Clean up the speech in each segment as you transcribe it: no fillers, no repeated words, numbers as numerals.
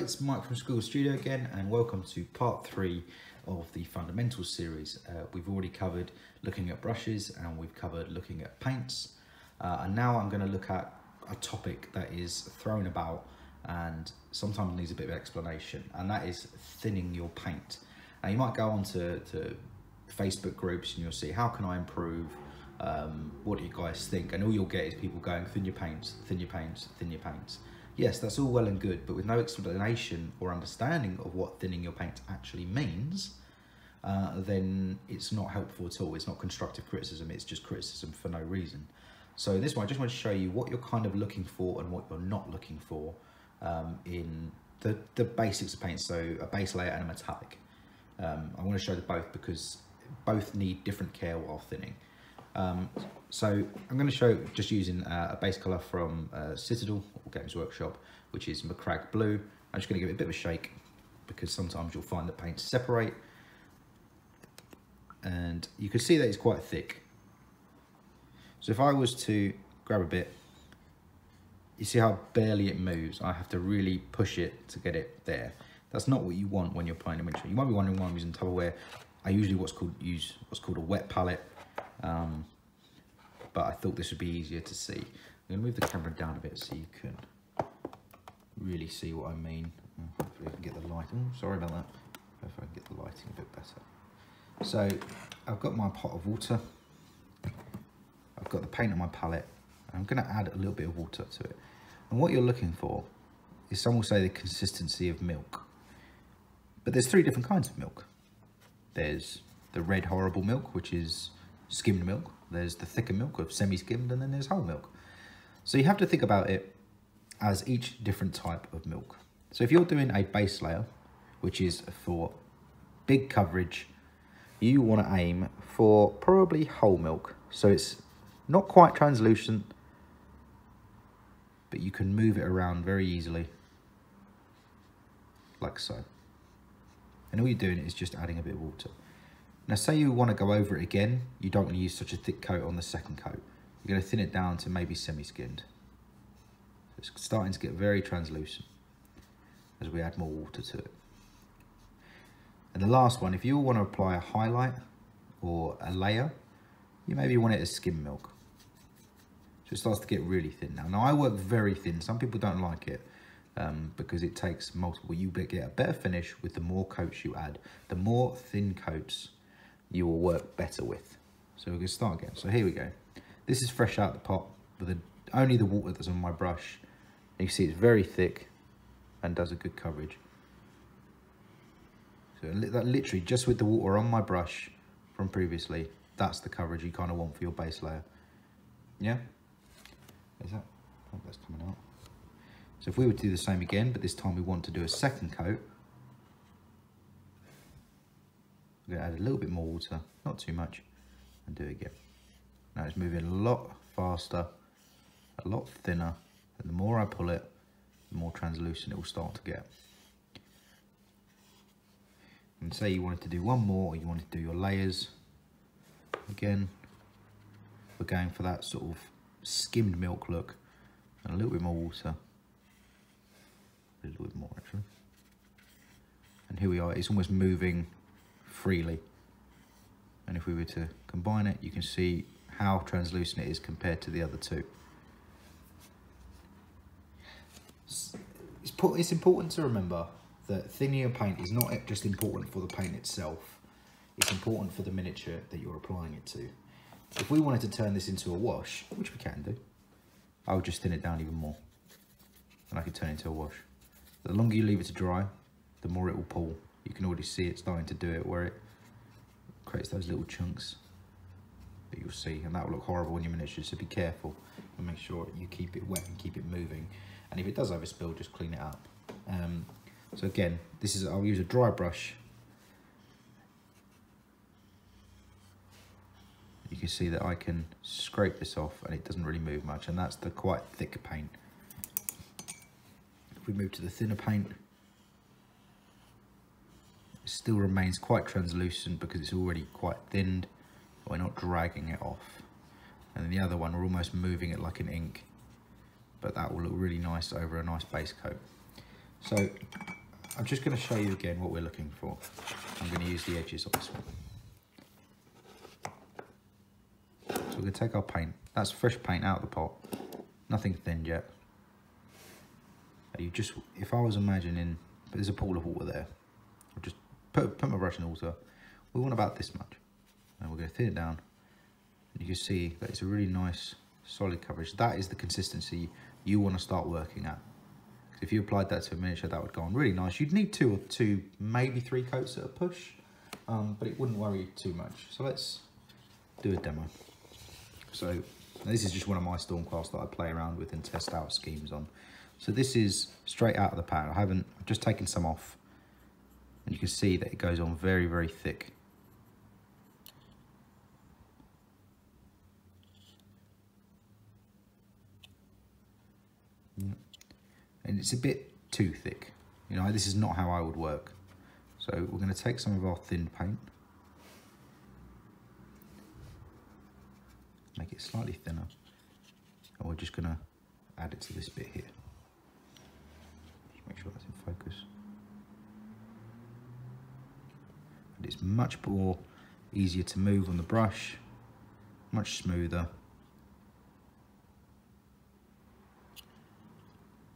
it's Mike from School Studio again, and welcome to part 3 of the Fundamentals series. We've already covered looking at brushes and we've covered looking at paints, and now I'm going to look at a topic that is thrown about and sometimes needs a bit of explanation, and that is thinning your paint. Now you might go on to Facebook groups and you'll see, how can I improve, what do you guys think, and all you'll get is people going, thin your paints, thin your paints, thin your paints. Yes, that's all well and good, but with no explanation or understanding of what thinning your paint actually means, then it's not helpful at all. It's not constructive criticism, it's just criticism for no reason. So this one, I just want to show you what you're kind of looking for and what you're not looking for in the basics of paint, so a base layer and a metallic. I want to show the both because both need different care while thinning. So I'm going to show just using a base colour from Citadel or Games Workshop, which is Macragge Blue. I'm just going to give it a bit of a shake because sometimes you'll find that paints separate, and you can see that it's quite thick. So if I was to grab a bit, you see how barely it moves. I have to really push it to get it there. That's not what you want when you're applying a miniature. You might be wondering why I'm using Tupperware. I usually use what's called a wet palette. But I thought this would be easier to see. I'm going to move the camera down a bit so you can really see what I mean. Hopefully I can get the light. Oh, sorry about that. Hopefully I can get the lighting a bit better. So I've got my pot of water. I've got the paint on my palette. I'm going to add a little bit of water to it. And what you're looking for is, some will say, the consistency of milk. But there's 3 different kinds of milk. There's the red horrible milk, which is skimmed milk. There's the thicker milk of semi-skimmed, and then there's whole milk. So you have to think about it as each different type of milk. So if you're doing a base layer, which is for big coverage, you want to aim for probably whole milk. So it's not quite translucent, but you can move it around very easily, like so. And all you're doing is just adding a bit of water. Now say you want to go over it again, you don't want to use such a thick coat on the second coat. You're going to thin it down to maybe semi-skinned. It's starting to get very translucent as we add more water to it. And the last one, if you want to apply a highlight or a layer, you maybe want it as skim milk. So it starts to get really thin now. Now I work very thin, some people don't like it. Because it takes multiple, you get a better finish with the more coats you add. The more thin coats you will work better with. So we're going to start again. So here we go. This is fresh out the pot with only the water that's on my brush. And you see it's very thick and does a good coverage. So that literally, just with the water on my brush from previously, that's the coverage you kind of want for your base layer. Yeah? Is that? I hope that's coming out. So if we were to do the same again, but this time we want to do a second coat, we're going to add a little bit more water, not too much, and do it again. Now it's moving a lot faster, a lot thinner, and the more I pull it, the more translucent it will start to get. And say you wanted to do one more, or you wanted to do your layers, again, we're going for that sort of skimmed milk look, and a little bit more water. A little bit more actually, and here we are. It's almost moving freely, and if we were to combine it, you can see how translucent it is compared to the other two. It's important to remember that thinning your paint is not just important for the paint itself, it's important for the miniature that you're applying it to. If we wanted to turn this into a wash, which we can do, I would just thin it down even more and I could turn it into a wash. The longer you leave it to dry, the more it will pull. You can already see it starting to do it, where it creates those little chunks that you'll see, and that will look horrible in your miniature, so be careful and make sure you keep it wet and keep it moving. And if it does overspill, just clean it up. So again, I'll use a dry brush. You can see that I can scrape this off and it doesn't really move much, and that's the quite thick paint. If we move to the thinner paint, it still remains quite translucent because it's already quite thinned. We're not dragging it off. And then the other one, we're almost moving it like an ink, but that will look really nice over a nice base coat. So I'm just going to show you again what we're looking for. I'm going to use the edges of this one. So we're going to take our paint. That's fresh paint out of the pot. Nothing thinned yet. You just, if I was imagining, there's a pool of water there. I'll just put my brush in the water. We want about this much. And we're going to thin it down. And you can see that it's a really nice, solid coverage. That is the consistency you want to start working at. If you applied that to a miniature, that would go on really nice. You'd need two, maybe 3 coats at a push, but it wouldn't worry you too much. So let's do a demo. So this is just one of my Stormcast that I play around with and test out schemes on. So this is straight out of the pan. I've just taken some off, and you can see that it goes on very, very thick. And it's a bit too thick. You know, this is not how I would work. So we're going to take some of our thin paint, make it slightly thinner, and we're just going to add it to this bit here. Just make sure that's in focus. And it's much more easier to move on the brush, much smoother,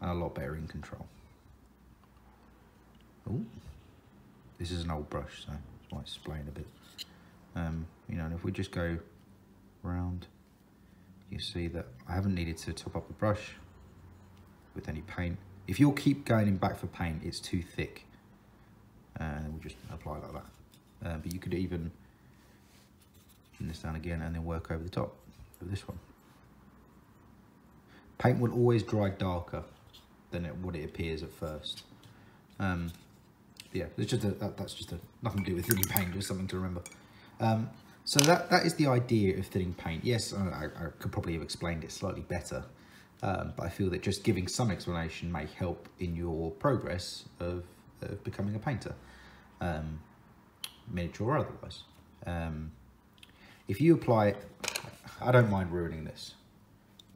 and a lot better in control. Oh, this is an old brush, so it might explain a bit. You know, and if we just go round, you see that I haven't needed to top up the brush with any paint. If you'll keep going in back for paint, it's too thick, and we'll just apply like that. But you could even thin this down again and then work over the top of this one. Paint will always dry darker than what it appears at first. Yeah, it's just that's just nothing to do with thinning paint, just something to remember. So that is the idea of thinning paint. Yes, I could probably have explained it slightly better, but I feel that just giving some explanation may help in your progress of becoming a painter, miniature or otherwise. If you apply, I don't mind ruining this,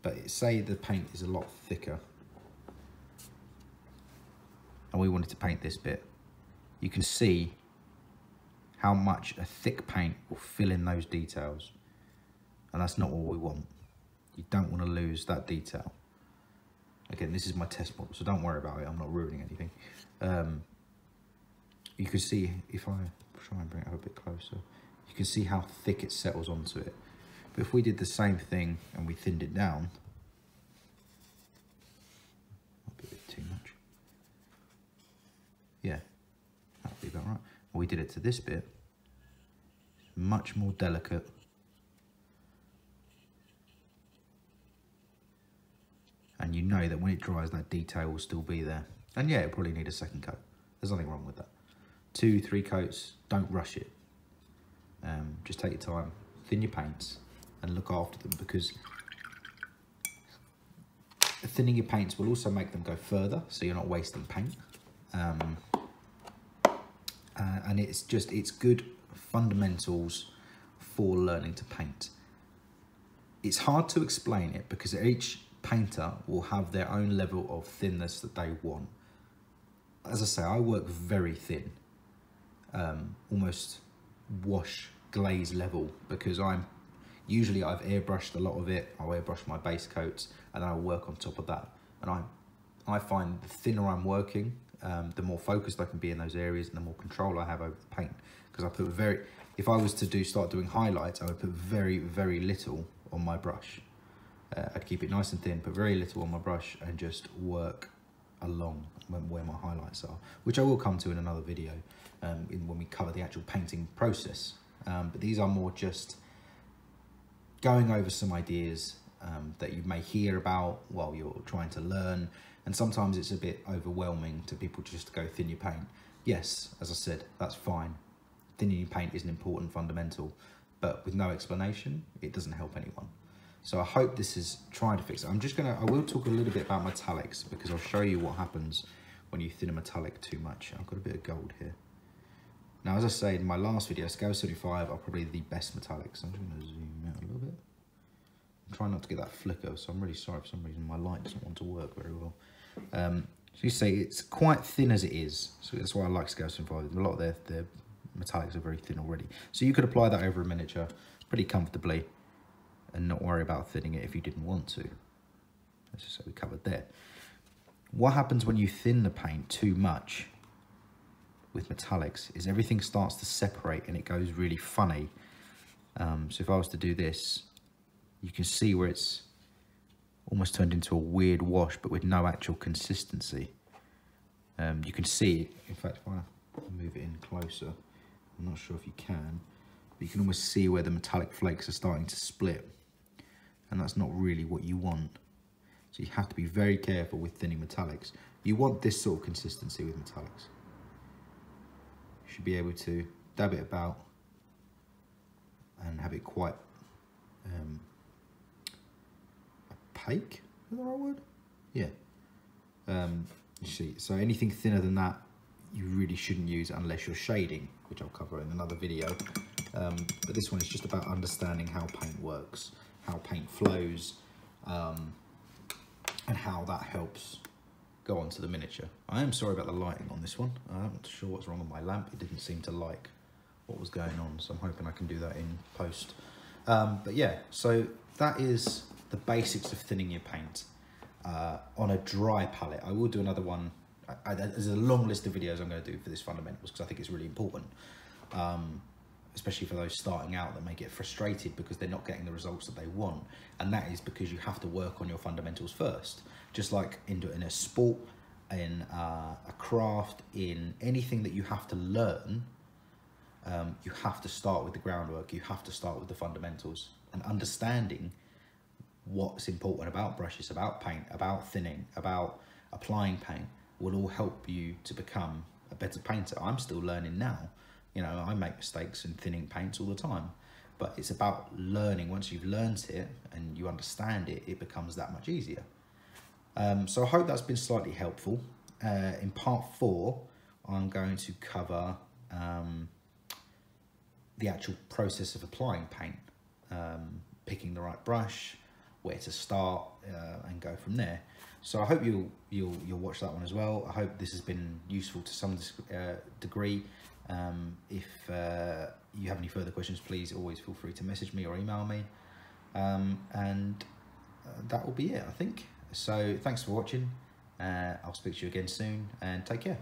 but say the paint is a lot thicker and we wanted to paint this bit, you can see how much a thick paint will fill in those details, and that's not what we want. You don't want to lose that detail. Again, this is my test model, so don't worry about it, I'm not ruining anything. You can see, if I try and bring it up a bit closer, you can see how thick it settles onto it. But if we did the same thing and we thinned it down, might be a bit too much. Yeah, that'd be about right. We did it to this bit, it's much more delicate. And you know that when it dries, that detail will still be there. And yeah, it'll probably need a second coat. There's nothing wrong with that. 2, 3 coats, don't rush it. Just take your time, thin your paints, and look after them, because thinning your paints will also make them go further, so you're not wasting paint. And it's good fundamentals for learning to paint. It's hard to explain it because each painter will have their own level of thinness that they want. As I say, I work very thin, almost wash glaze level, because I've airbrushed a lot of it. I'll airbrush my base coats and then I'll work on top of that. And I find the thinner I'm working, the more focused I can be in those areas and the more control I have over the paint. Because if I was to start doing highlights, I would put very, very little on my brush. I'd keep it nice and thin, put very little on my brush, and just work along where my highlights are, which I will come to in another video when we cover the actual painting process. But these are more just going over some ideas that you may hear about while you're trying to learn, and sometimes it's a bit overwhelming to people just to go thin your paint. Yes, as I said, that's fine. Thinning your paint is an important fundamental, but with no explanation, it doesn't help anyone. So I hope this is trying to fix it. I will talk a little bit about metallics, because I'll show you what happens when you thin a metallic too much. I've got a bit of gold here. Now, as I say in my last video, scale 75 are probably the best metallics. I'm just going to zoom out a little bit. I'm trying not to get that flicker, so I'm really sorry for some reason my light doesn't want to work very well. So you see it's quite thin as it is, so that's why I like Scales and Five. A lot of their metallics are very thin already. So you could apply that over a miniature pretty comfortably and not worry about thinning it if you didn't want to. That's just what we covered there. What happens when you thin the paint too much with metallics is everything starts to separate and it goes really funny. So if I was to do this, you can see where it's almost turned into a weird wash, but with no actual consistency. You can see, in fact, if I move it in closer, I'm not sure if you can, but you can almost see where the metallic flakes are starting to split. And that's not really what you want. So you have to be very careful with thinning metallics. You want this sort of consistency with metallics. You should be able to dab it about and have it quite opaque, is that the right word? Yeah. You see, so anything thinner than that, you really shouldn't use unless you're shading, which I'll cover in another video. But this one is just about understanding how paint works, how paint flows, and how that helps go onto the miniature. I am sorry about the lighting on this one. I'm not sure what's wrong with my lamp. It didn't seem to like what was going on, so I'm hoping I can do that in post. But yeah, so that is the basics of thinning your paint on a dry palette. I will do another one. There's a long list of videos I'm going to do for this fundamentals because I think it's really important, especially for those starting out that may get frustrated because they're not getting the results that they want. And that is because you have to work on your fundamentals first. Just like in a sport, in a craft, in anything that you have to learn, you have to start with the groundwork. You have to start with the fundamentals, and understanding what's important about brushes, about paint, about thinning, about applying paint will all help you to become a better painter. I'm still learning now. You know, I make mistakes in thinning paints all the time, but it's about learning. Once you've learned it and you understand it, it becomes that much easier. So I hope that's been slightly helpful. In part 4, I'm going to cover the actual process of applying paint, picking the right brush, where to start, and go from there. So I hope you'll watch that one as well. I hope this has been useful to some degree. If you have any further questions, please always feel free to message me or email me. And that will be it, I think. So thanks for watching. I'll speak to you again soon, and take care.